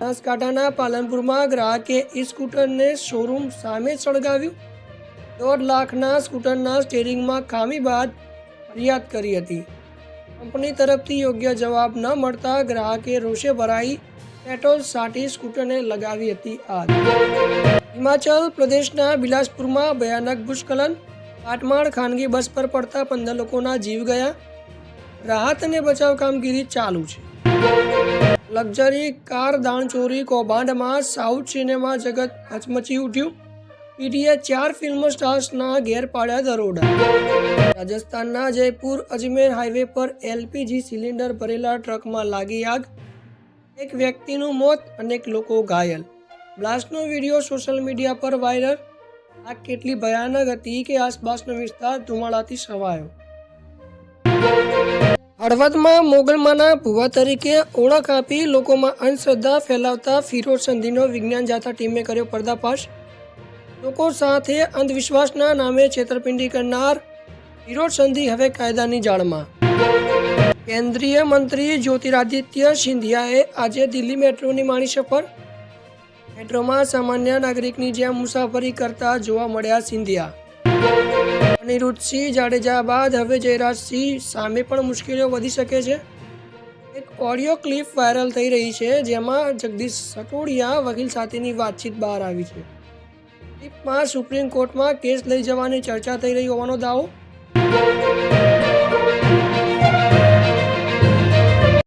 બનાસકાંઠાના પાલનપુરમાં ગ્રાહકે ઈ સ્કૂટરને શોરૂમ સામે સળગાવ્યું। 1.5 લાખના સ્કૂટરના સ્ટીયરિંગમાં ખામી બાદ ફરિયાદ કરી હતી। કંપની તરફથી યોગ્ય જવાબ ન મળતા ગ્રાહકે રોષે ભરાઈ પેટ્રોલ છાંટી સ્કૂટરને લગાવી હતી આગ। હિમાચલ પ્રદેશના બિલાસપુરમાં ભયાનક ભૂસ્ખલન, કાટમાળ ખાનગી બસ પર પડતા 15 લોકોના જીવ ગયા। રાહત અને બચાવ કામગીરી ચાલુ છે। લક્ઝરી કાર દાણચોરી કૌભાંડમાં સાઉથ સિનેમા જગત હચમચી ઉઠ્યું। ઈડીએ 4 ફિલ્મ સ્ટાર્સના ઘેર પાડ્યા દરોડા। રાજસ્થાનના જયપુર અજમેર હાઈવે પર એલપીજી સિલિન્ડર ભરેલા ટ્રકમાં લાગી આગ, એક વ્યક્તિનું મોત, અનેક લોકો ઘાયલ। બ્લાસ્ટનો વિડીયો સોશિયલ મીડિયા પર વાયરલ। આગ કેટલી ભયાનક હતી કે આસપાસનો વિસ્તાર ધુમાડાથી છવાયો। હળવદમાં મોગલમાના ભુવા તરીકે ઓળખ આપી લોકોમાં અંધશ્રદ્ધા ફેલાવતા ફિરોજ સંધીનો વિજ્ઞાન જાથા ટીમે કર્યો પર્દાફાશ। લોકો સાથે અંધવિશ્વાસના નામે છેતરપિંડી કરનાર ફિરોજ સંધી હવે કાયદાની જાળમાં। કેન્દ્રીય મંત્રી જ્યોતિરાદિત્ય સિંધિયાએ આજે દિલ્હી મેટ્રોની માણી શપથ। મેટ્રોમાં સામાન્ય નાગરિકની જેમ મુસાફરી કરતા જોવા મળ્યા સિંધિયા। અનિરુદ્ધસિંહ જાડેજા બાદ હવે જયરાજસિંહ સામે પણ મુશ્કેલીઓ વધી શકે છે। એક ઓડિયો ક્લિપ વાયરલ થઈ રહી છે, જેમાં જગદીશ સટોડિયા વકીલ સાથેની વાતચીત બહાર આવી છે। ક્લિપમાં સુપ્રીમ કોર્ટમાં કેસ લઈ જવાની ચર્ચા થઈ રહી હોવાનો દાવો।